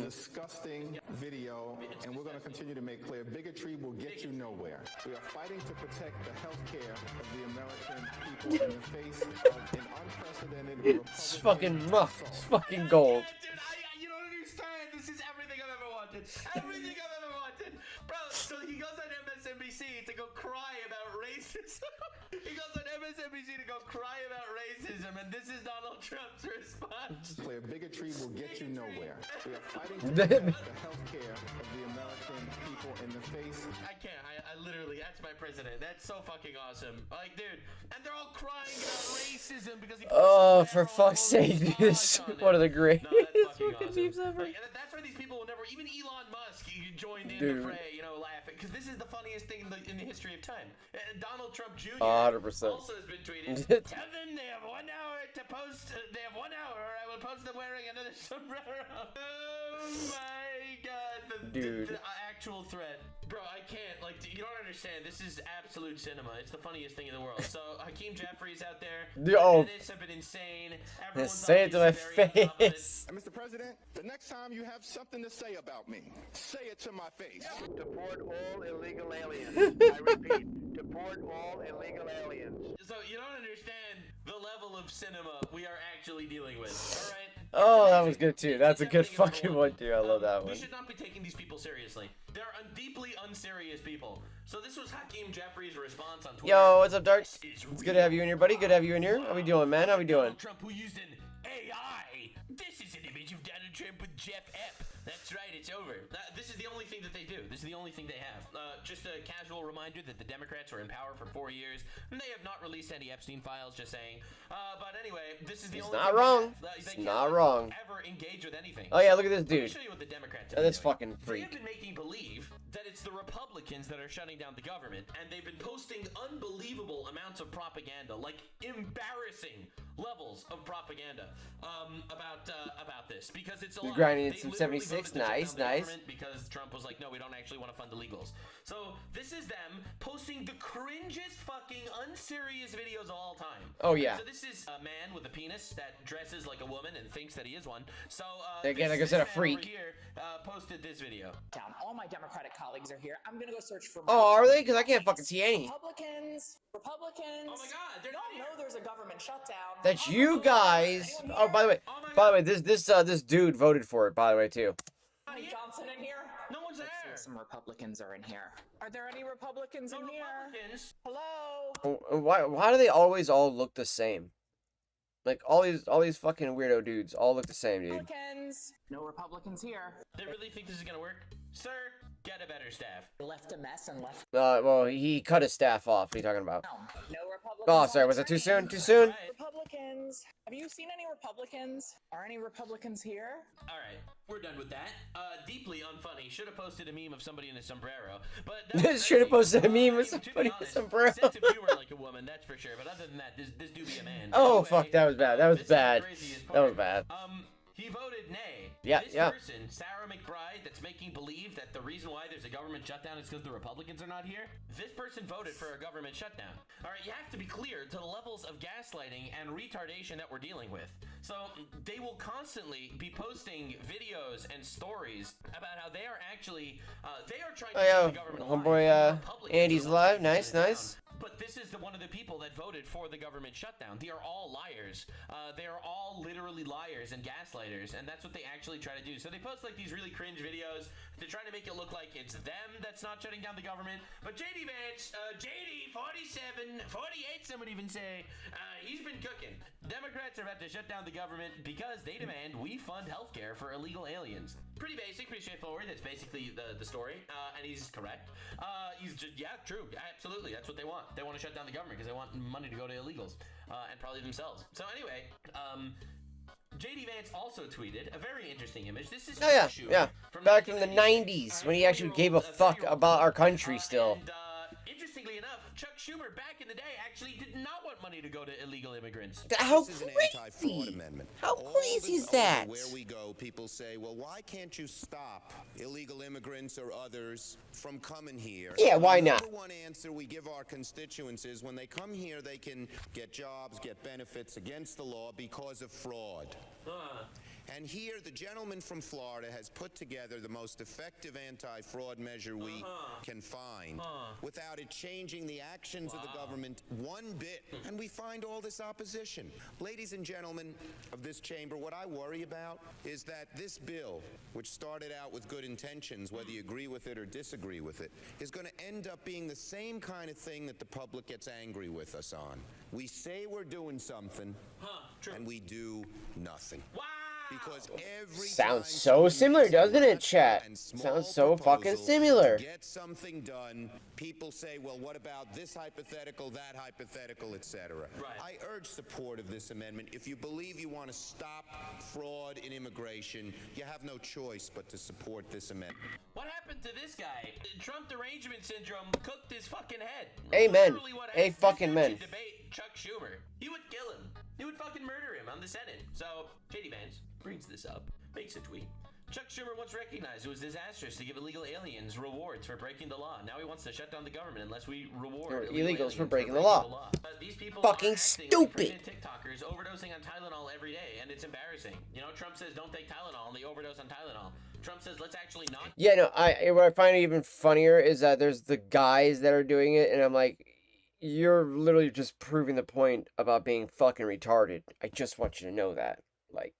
S8: Disgusting video, and we're going to continue to make clear bigotry will get you nowhere. We are fighting to protect the health care of the American people in the face of an unprecedented
S2: It's
S8: Republican
S2: it's fucking gold.
S5: Yeah, dude, you don't understand. This is everything I've ever wanted. Everything I've ever wanted. Bro, so he goes on MSNBC to go cry about racism. He goes on MSNBC to go cry about racism, and this is Donald Trump's response.
S8: clear bigotry will get you nowhere. We are fighting to protect the health care of the American people in the face.
S5: I can't. I literally, that's my president. That's so fucking awesome. Like, dude, and they're all crying about racism because he put
S2: Oh,
S5: some
S2: for
S5: arrow
S2: fuck's
S5: on
S2: sake,
S5: the
S2: this
S5: flag on
S2: one of
S5: it.
S2: the greatest
S5: No, that's fucking
S2: fucking
S5: awesome.
S2: memes ever.
S5: Like, and that's why these people will never, even Elon Musk, you joined in
S2: Dude.
S5: the fray, you know, laughing. Because this is the funniest thing in the history of time. And Donald Trump Jr.
S2: 100%.
S5: also has been tweeting, tell them they have 1 hour to post, they have 1 hour, or I will post them wearing another sombrero. Oh my god, the actual threat. Bro, I can't, like, you don't understand. This is absolute cinema. It's the funniest thing in the world. So, Hakeem Jeffries out there,
S2: Oh.
S5: this have been insane. Everyone's
S2: Say it to my
S5: obviously very unconfident.
S2: face.
S8: And Mr. President, the next time you have something to say about me, say it to my face.
S10: Deport all illegal aliens. I repeat, deport all illegal aliens.
S5: So you don't understand the level of cinema we are actually dealing with. All right.
S2: Oh, that was good too. That's a
S5: It's
S2: good
S5: everything in
S2: fucking
S5: number
S2: one, dude. I love that
S5: We
S2: one.
S5: should not be taking these people seriously. They're deeply unserious people. So this was Hakeem Jeffries' response on Twitter.
S2: Yo, what's up, Dark?
S5: This is
S2: It's good to have you in here, buddy. Good to have you in here. How we doing, man? How we doing?
S5: Donald Trump, who used an AI. This is an image of Donald Trump with Jeff Epp. That's right, it's over. This is the only thing that they do. This is the only thing they have. Just a casual reminder that the Democrats were in power for 4 years, and they have not released any Epstein files, just saying. But anyway, this is the only
S2: not
S5: thing
S2: wrong.
S5: they have.
S2: It's
S5: They
S2: not
S5: cannot
S2: wrong.
S5: ever engage with anything.
S2: Oh, yeah, look at this
S5: Let me
S2: dude.
S5: show you what the Democrats
S2: Oh,
S5: are
S2: this
S5: doing.
S2: fucking
S5: They
S2: freak.
S5: have been making believe that it's the Republicans that are shutting down the government, and they've been posting unbelievable amounts of propaganda, like embarrassing levels of propaganda about this, because it's a
S2: He's
S5: lot.
S2: grinding in
S5: They
S2: some
S5: literally
S2: 76.
S5: voted to shut
S2: Nice,
S5: down the
S2: nice.
S5: government because Trump was like, no, we don't actually want to fund illegals. So this is them posting the cringiest fucking unserious videos of all time.
S2: Oh, yeah.
S5: So this is a man with a penis that dresses like a woman and thinks that he is one. So
S2: Again, like I
S5: this
S2: said, a
S5: man
S2: freak.
S5: over here posted this video.
S11: All my Democratic colleagues are here. I'm gonna go search for.
S2: Oh, are they? Because I can't fucking see any.
S11: Republicans.
S5: Oh my God, they're
S11: Y'all
S5: not here.
S11: know there's a government shutdown.
S2: That's you guys. Oh, by the way, this dude voted for it. By the way, too.
S11: Johnson in here?
S5: No one's there.
S11: Some Republicans are in here. Are there any Republicans
S5: No
S11: in here?
S5: Republicans.
S11: Hello?
S2: Why do they always all look the same? Like all these fucking weirdo dudes all look the same, dude.
S11: Republicans. No Republicans here.
S5: They really think this is gonna work? Sir, get a better staff.
S11: Left a mess and left.
S2: Well, he cut his staff off. What are you talking about?
S11: No Republicans.
S2: Oh,
S11: on
S2: sorry.
S11: the
S2: Was that too
S11: train.
S2: soon? Too soon?
S5: Right.
S11: Republicans. Have you seen any Republicans? Are any Republicans here?
S5: All right, we're done with that. Deeply unfunny. Should have posted a meme of somebody in a sombrero. But
S2: Should have posted a meme of
S5: to be
S2: somebody in a
S5: honest,
S2: sombrero.
S5: Sense of humor like a woman, that's for sure. But other than that, this dude be a man.
S2: Oh,
S5: Anyway,
S2: fuck. That was bad. That was
S5: this is the
S2: bad.
S5: craziest
S2: That was
S5: part.
S2: bad.
S5: He voted nay.
S2: Yeah,
S5: This
S2: yeah.
S5: person, Sarah McBride, that's making believe that the reason why there's a government shutdown is because the Republicans are not here. This person voted for a government shutdown. All right, you have to be clear to the levels of gaslighting and retardation that we're dealing with. So they will constantly be posting videos and stories about how they are actually they are trying to
S2: Oh,
S5: keep the
S2: yeah.
S5: government
S2: Homeboy,
S5: alive. The Republicans
S2: Andy's
S5: are
S2: alive.
S5: shutting
S2: Nice,
S5: it down.
S2: nice.
S5: But this is one of the people that voted for the government shutdown. They are all liars. They are all literally liars and gaslighters, and that's what they actually try to do. So they post like these really cringe videos. They're trying to make it look like it's them that's not shutting down the government. But JD Vance, JD 47, 48, some would even say, he's been cooking. Democrats are about to shut down the government because they demand we fund healthcare for illegal aliens. Pretty basic, pretty straightforward. That's basically the story, and he's correct. He's just, yeah, true, absolutely. That's what they want. They want to shut down the government because they want money to go to illegals, and probably themselves. So anyway, JD Vance also tweeted a very interesting image. This is
S2: Oh, yeah,
S5: Schumer
S2: yeah. Back from the 90s when he actually gave a fuck about our country still.
S5: And interestingly enough, Chuck Schumer back in the day actually did not want money to go to illegal immigrants.
S2: How
S8: This is an
S2: crazy!
S8: anti-fraud amendment.
S2: How crazy is that?
S8: Where we go, people say, well, why can't you stop illegal immigrants or others from coming here?
S2: Yeah, why not?
S8: The number one answer we give our constituents is when they come here, they can get jobs, get benefits against the law because of fraud. And here, the gentleman from Florida has put together the most effective anti-fraud measure we can find without it changing the actions of the government one bit. And we find all this opposition. Ladies and gentlemen of this chamber, what I worry about is that this bill, which started out with good intentions, whether you agree with it or disagree with it, is going to end up being the same kind of thing that the public gets angry with us on. We say we're doing something, and we do nothing.
S5: Wow!
S8: Because every
S2: Sounds
S8: time
S2: so
S8: someone
S2: similar,
S8: makes a
S2: doesn't it,
S8: rash
S2: chat?
S8: and small
S2: Sounds so fucking
S8: proposal
S2: similar.
S8: to get something done, people say, well, what about this hypothetical, that hypothetical, etc.
S5: Right.
S8: I urge support of this amendment. If you believe you want to stop fraud in immigration, you have no choice but to support this amendment.
S5: What happened to this guy? Trump derangement syndrome cooked his fucking head.
S2: Amen.
S5: Literally what
S2: A
S5: happened.
S2: fucking
S5: This
S2: men.
S5: dude should debate Chuck Schumer. He would kill him. He would fucking murder him on the Senate. So, JD Vance brings this up, makes a tweet. Chuck Schumer once recognized it was disastrous to give illegal aliens rewards for breaking the law. Now he wants to shut down the government unless we reward
S2: Illegals for
S5: aliens
S2: breaking the law.
S5: These people
S2: Fucking
S5: are acting
S2: stupid.
S5: Like TikTokers overdosing on Tylenol every day, and it's embarrassing. You know, Trump says don't take Tylenol, and they overdose on Tylenol. Trump says let's actually not.
S2: Yeah, no, what I find even funnier is that there's the guys that are doing it, and I'm like, you're literally just proving the point about being fucking retarded. I just want you to know that. Like,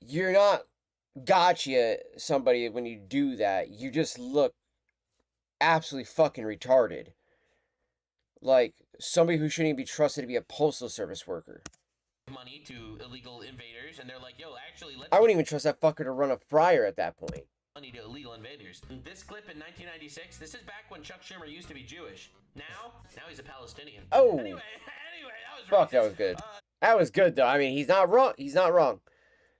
S2: you're not gotcha somebody when you do that. You just look absolutely fucking retarded. Like, somebody who shouldn't even be trusted to be a postal service worker.
S5: Money to illegal invaders, and they're like, yo, actually, let's...
S2: I wouldn't even trust that fucker to run a fryer at that point.
S5: Money to illegal invaders. This clip in 1996, this is back when Chuck Schumer used to be Jewish. Now he's a Palestinian.
S2: Oh!
S5: Anyway, that was
S2: Fuck,
S5: racist.
S2: that was good. That was good, though. I mean, he's not wrong. He's not wrong.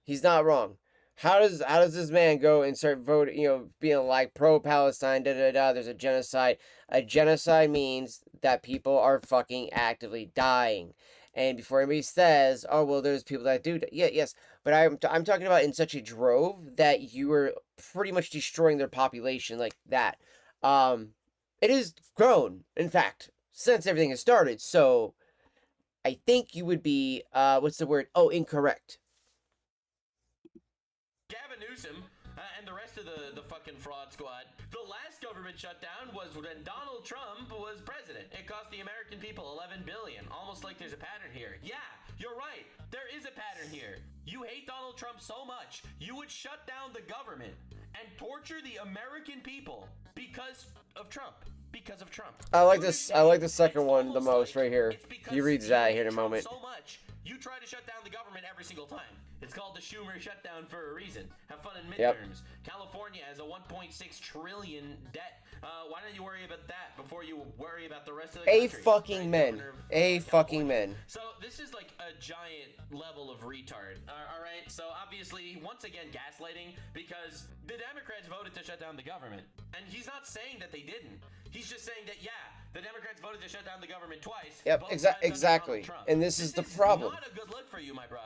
S2: He's not wrong. How does this man go and start voting, you know, being like pro-Palestine, da-da-da, there's a genocide. A genocide means that people are fucking actively dying. And before anybody says, oh, well, there's people that do, yeah, yes. But I'm talking about in such a drove that you were pretty much destroying their population like that. It has grown, in fact, since everything has started. So I think you would be, what's the word? Oh, incorrect.
S5: Gavin Newsom and the rest of the fucking fraud squad. The last government shutdown was when Donald Trump was president. It cost the American people $11 billion. Almost like there's a pattern here. Yeah, you're right. There is a pattern here. You hate Donald Trump so much, you would shut down the government and torture the American people because of Trump. Because of Trump.
S2: I like this. I like the second one the most right here. He reads that here in a moment.
S5: So much, you try to shut down the government every single time. It's called the Schumer shutdown for a reason. Have fun in midterms. California has a 1.6 trillion debt. Why don't you worry about that before you worry about the rest of the country?
S2: A fucking men. A fucking men.
S5: So this is like a giant level of retard. All right. So obviously, once again, gaslighting because the Democrats voted to shut down the government, and he's not saying that they didn't. He's just saying that the Democrats voted to shut down the government twice.
S2: Yep. Exactly. And this is the problem.
S5: Not a good look for you, my bro.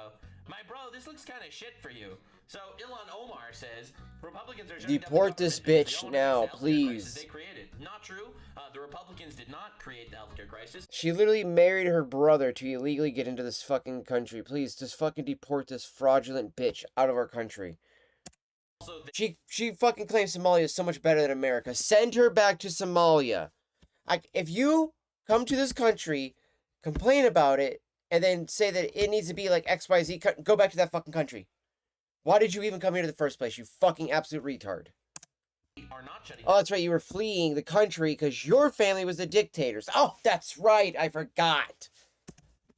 S5: My bro, this looks kind of shit for you. So Ilhan Omar says Republicans are
S2: deport this bitch now, please.
S5: They created. Not true. The Republicans did not create the healthcare crisis.
S2: She literally married her brother to illegally get into this fucking country. Please, just fucking deport this fraudulent bitch out of our country. She fucking claims Somalia is so much better than America. Send her back to Somalia. If you come to this country, complain about it, and then say that it needs to be like XYZ, go back to that fucking country. Why did you even come here in the first place, you fucking absolute retard? Oh, that's right, you were fleeing the country because your family was the dictators. Oh, that's right, I forgot.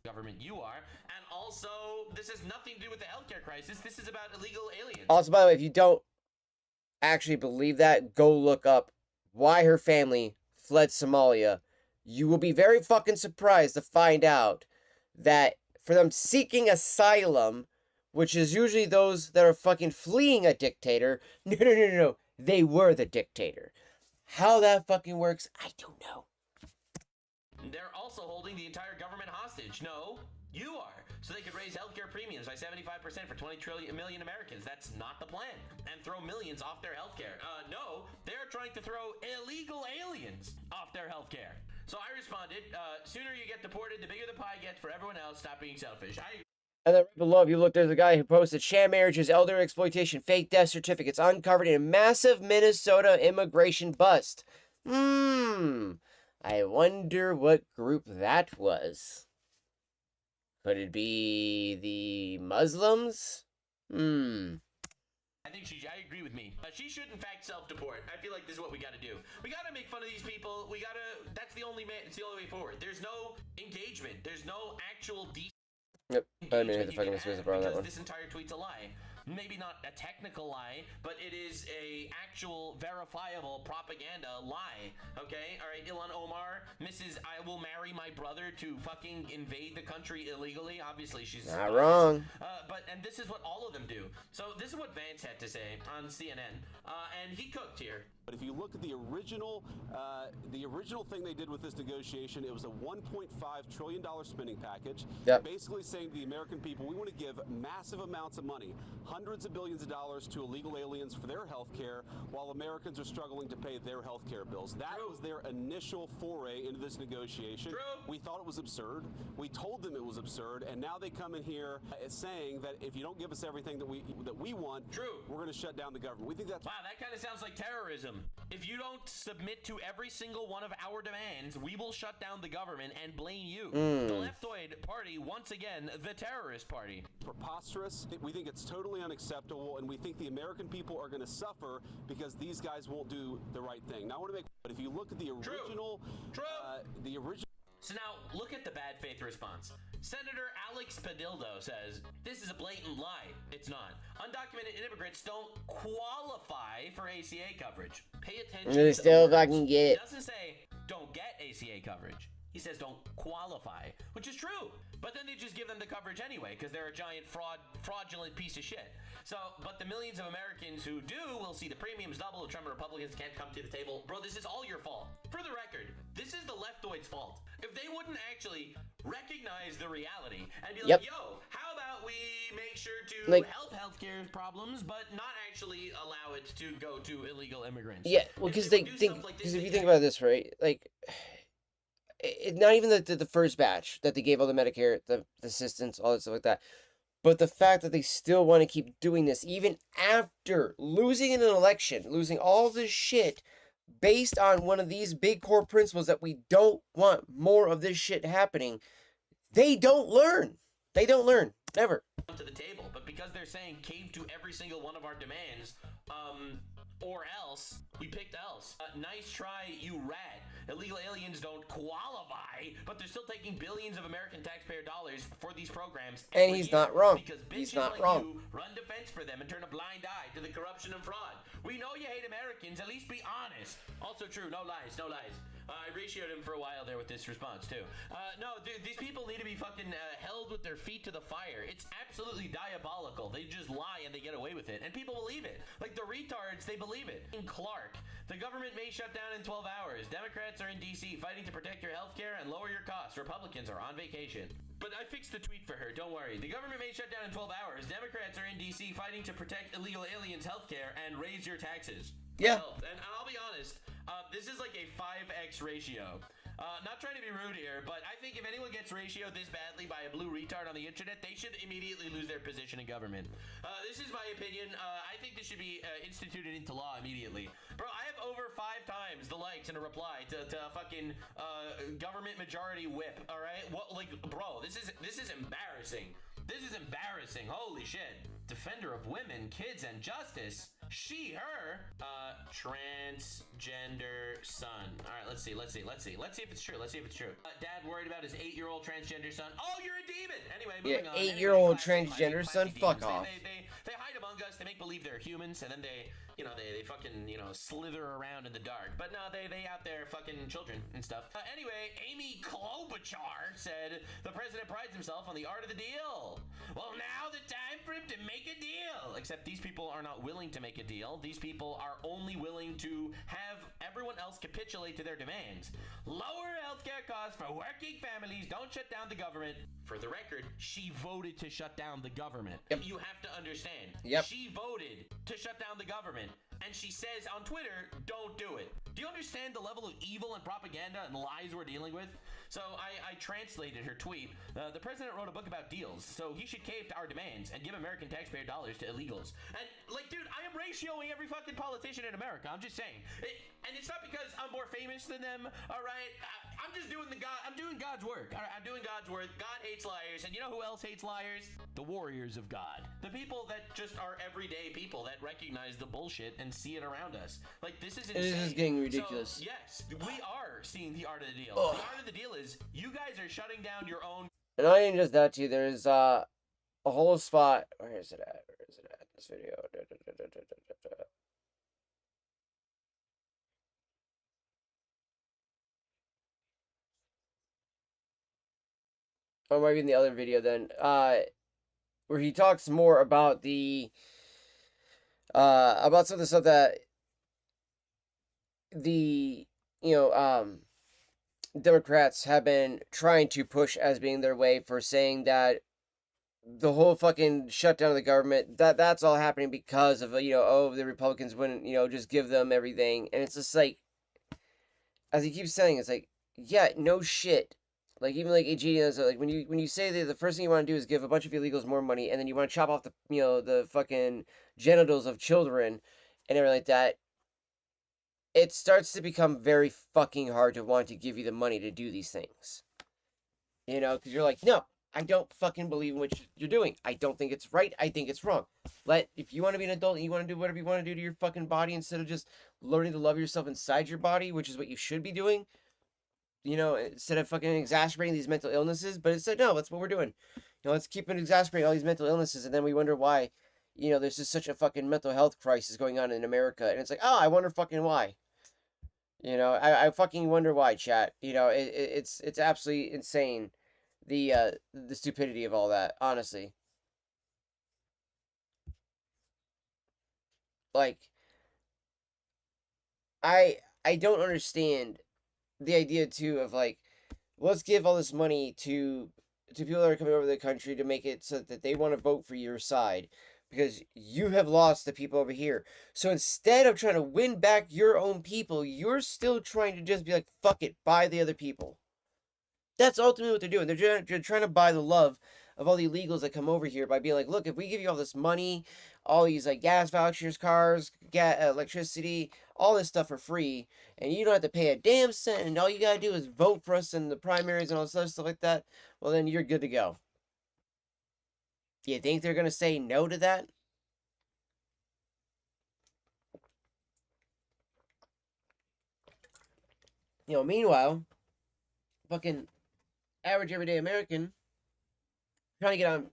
S5: Government you are, and also, this has nothing to do with the healthcare crisis. This is about illegal aliens.
S2: Also, by the way, if you don't actually believe that, go look up why her family fled Somalia. You will be very fucking surprised to find out that for them seeking asylum, which is usually those that are fucking fleeing a dictator, no, they were the dictator. How that fucking works, I don't know.
S5: They're also holding the entire government hostage. No, you are. So they could raise healthcare premiums by 75% for 20 million Americans. That's not the plan. And throw millions off their healthcare. No, they're trying to throw illegal aliens off their healthcare. So I responded, sooner you get deported, the bigger the pie gets for everyone else. Stop being selfish.
S2: And then right below, if you look, there's a guy who posted sham marriages, elder exploitation, fake death certificates uncovered in a massive Minnesota immigration bust. I wonder what group that was. Could it be the Muslims?
S5: I think I agree with me. She should in fact self-deport. I feel like this is what we gotta do. We gotta make fun of these people. That's the only way forward. There's no engagement. There's no actual
S2: Yep, I didn't hit the fucking space bar on that one.
S5: This entire tweet's a lie. Maybe not a technical lie, but it is a actual verifiable propaganda lie. Okay? All right, Ilhan Omar, Mrs. I will marry my brother to fucking invade the country illegally. Obviously, she's
S2: not wrong.
S5: And this is what all of them do. So this is what Vance had to say on CNN, and he cooked here.
S12: But if you look at the original thing they did with this negotiation, it was a $1.5 trillion spending package.
S2: Yep.
S12: Basically saying to the American people, we want to give massive amounts of money, hundreds of billions of dollars to illegal aliens for their health care, while Americans are struggling to pay their health care bills. That was their initial foray into this negotiation. We thought it was absurd. We told them it was absurd, and now they come in here saying that if you don't give us everything that we want, we're going to shut down the government. We think that's...
S5: Wow, that kind of sounds like terrorism. ultimatum. If you don't submit to every single one of our demands, we will shut down the government and blame you. The leftoid party, once again, the terrorist party.
S12: Preposterous. We think it's totally unacceptable, and we think the American people are going to suffer because these guys won't do the right thing. Now, I want to make, but if you look at the original,
S5: So now, look at the bad faith response. Senator Alex Padillo says, this is a blatant lie. It's not. Undocumented immigrants don't qualify for ACA coverage. Pay attention to the
S2: still
S5: words.
S2: fucking get.
S5: He doesn't say, don't get ACA coverage. He says don't qualify, which is true. But then they just give them the coverage anyway because they're a giant fraudulent piece of shit. So, but the millions of Americans who do will see the premiums double if Trump and Republicans can't come to the table. Bro, this is all your fault. For the record, this is the leftoids' fault. If they wouldn't actually recognize the reality and be like, yo, how about we make sure to help healthcare problems, but not actually allow it to go to illegal immigrants?
S2: Yeah, well, because if you think about this, right, like, it's not even the first batch that they gave all the Medicare, the assistance, all that stuff like that. But the fact that they still want to keep doing this, even after losing in an election, losing all this shit based on one of these big core principles that we don't want more of this shit happening, they don't learn. They don't learn. Never.
S5: To the table, but because they're saying cave to every single one of our demands, or else, we picked else. Nice try, you rat. Illegal aliens don't qualify, but they're still taking billions of American taxpayer dollars for these programs.
S2: And he's not wrong.
S5: Because
S2: he's
S5: like
S2: not wrong.
S5: You run defense for them and turn a blind eye to the corruption and fraud. We know you hate Americans. At least be honest. Also true. No lies. No lies. I ratioed him for a while there with this response too. No, dude, these people need to be fucking held with their feet to the fire. It's absolutely diabolical. They just lie and they get away with it, and people believe it. Like the retards, they believe it. In Clark, the government may shut down in 12 hours. Democrats are in D.C. fighting to protect your health care and lower your costs. Republicans are on vacation. But I fixed the tweet for her. Don't worry. The government may shut down in 12 hours. Democrats are in D.C. fighting to protect illegal aliens' health care and raise your taxes.
S2: Yeah.
S5: And I'll be honest, this is like a 5x ratio. Not trying to be rude here, but I think if anyone gets ratioed this badly by a blue retard on the internet, they should immediately lose their position in government. This is my opinion. I think this should be instituted into law immediately. Bro, I have over 5 times the likes in a reply to fucking government majority whip, alright? What, like, bro, this is embarrassing. This is embarrassing. Holy shit. Defender of women, kids, and justice. She, her, transgender son. All right, let's see if it's true. Dad worried about his 8-year-old transgender son. Oh, you're a demon. Anyway, moving on.
S2: 8-year-old transgender son. Fuck off.
S5: They hide among us. They make believe they're humans, and then they fucking, slither around in the dark. But no, they out there fucking children and stuff. Anyway, Amy Klobuchar said the president prides himself on the art of the deal. Well, now the time for him to make a deal. Except these people are not willing to make a deal. These people are only willing to have everyone else capitulate to their demands. Lower healthcare costs for working families. Don't shut down the government. For the record, she voted to shut down the government.
S2: Yep.
S5: You have to understand.
S2: Yep.
S5: She voted to shut down the government. And she says on Twitter, don't do it. Do you understand the level of evil and propaganda and lies we're dealing with? So I translated her tweet. The president wrote a book about deals, so he should cave to our demands and give American taxpayer dollars to illegals. And, like, dude, I am ratioing every fucking politician in America. I'm just saying. And it's not because I'm more famous than them, all right? I'm just doing I'm doing God's work. All right, I'm doing God's work. God hates liars. And you know who else hates liars? The warriors of God. The people that just are everyday people that recognize the bullshit and see it around us. Like, this is insane.
S2: This is getting ridiculous.
S5: So, yes, we are seeing the art of the deal. The art of the deal is you guys are shutting down your own.
S2: And not even just that, too. There's a whole spot. Where is it at? This video. Or maybe in the other video then, where he talks more about about some of the stuff that the, Democrats have been trying to push as being their way for saying that the whole fucking shutdown of the government, that's all happening because of, the Republicans wouldn't, just give them everything. And it's just like, as he keeps saying, it's like, yeah, no shit. Like, even like AG, like when you say that the first thing you want to do is give a bunch of illegals more money, and then you want to chop off the the fucking genitals of children and everything like that, it starts to become very fucking hard to want to give you the money to do these things. You know, because you're like, no, I don't fucking believe in what you're doing. I don't think it's right. I think it's wrong. If you want to be an adult and you want to do whatever you want to do to your fucking body instead of just learning to love yourself inside your body, which is what you should be doing, you know, instead of fucking exacerbating these mental illnesses. But instead, no, that's what we're doing. You know, let's keep exacerbating all these mental illnesses, and then we wonder why, you know, there's just such a fucking mental health crisis going on in America. And it's like, oh, I wonder fucking why. You know, I fucking wonder why, chat. You know, it's absolutely insane, the stupidity of all that, honestly. Like, I don't understand the idea too of like, let's give all this money to people that are coming over the country to make it so that they want to vote for your side because you have lost the people over here. So instead of trying to win back your own people, you're still trying to just be like, fuck it, buy the other people. That's ultimately what they're doing. They're trying to buy the love of all the illegals that come over here by being like, look, if we give you all this money, all these like gas vouchers, cars, electricity, all this stuff for free, and you don't have to pay a damn cent, and all you gotta do is vote for us in the primaries and all this other stuff like that, well then you're good to go. Do you think they're gonna say no to that? You know, meanwhile, fucking average everyday American trying to get on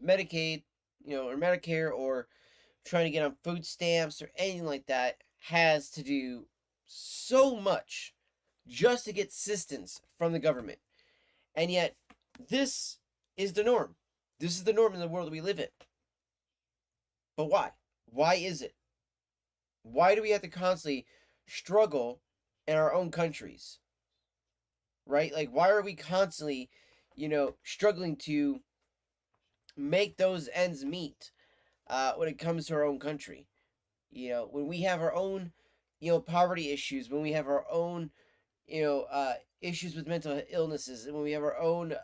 S2: Medicaid, you know, or Medicare, or trying to get on food stamps or anything like that has to do so much just to get assistance from the government. And yet, this is the norm. This is the norm in the world we live in. But why? Why is it? Why do we have to constantly struggle in our own countries? Right? Like, why are we constantly, you know, struggling to make those ends meet when it comes to our own country? You know, when we have our own, you know, poverty issues, when we have our own, you know, issues with mental illnesses, and when we have our own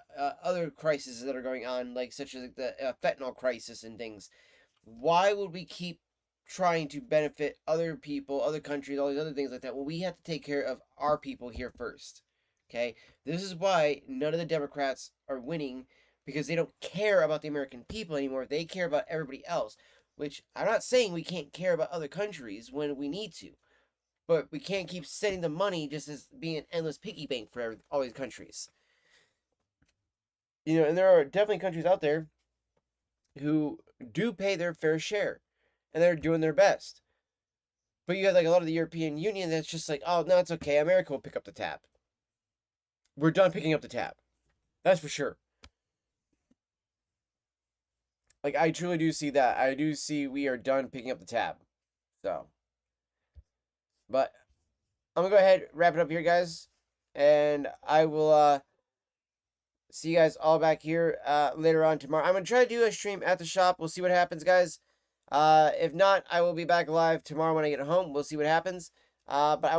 S2: other crises that are going on, like such as the fentanyl crisis and things, why would we keep trying to benefit other people, other countries, all these other things like that? Well, we have to take care of our people here first. Okay? This is why none of the Democrats are winning, because they don't care about the American people anymore. They care about everybody else, which I'm not saying we can't care about other countries when we need to, but we can't keep sending the money just as being an endless piggy bank for all these countries. You know, and there are definitely countries out there who do pay their fair share, and they're doing their best. But you have like a lot of the European Union that's just like, oh, no, it's okay. America will pick up the tab. We're done picking up the tab. That's for sure. Like, I truly do see that. I do see we are done picking up the tab. So. But I'm going to go ahead and wrap it up here, guys. And I will see you guys all back here later on tomorrow. I'm going to try to do a stream at the shop. We'll see what happens, guys. If not, I will be back live tomorrow when I get home. We'll see what happens. But I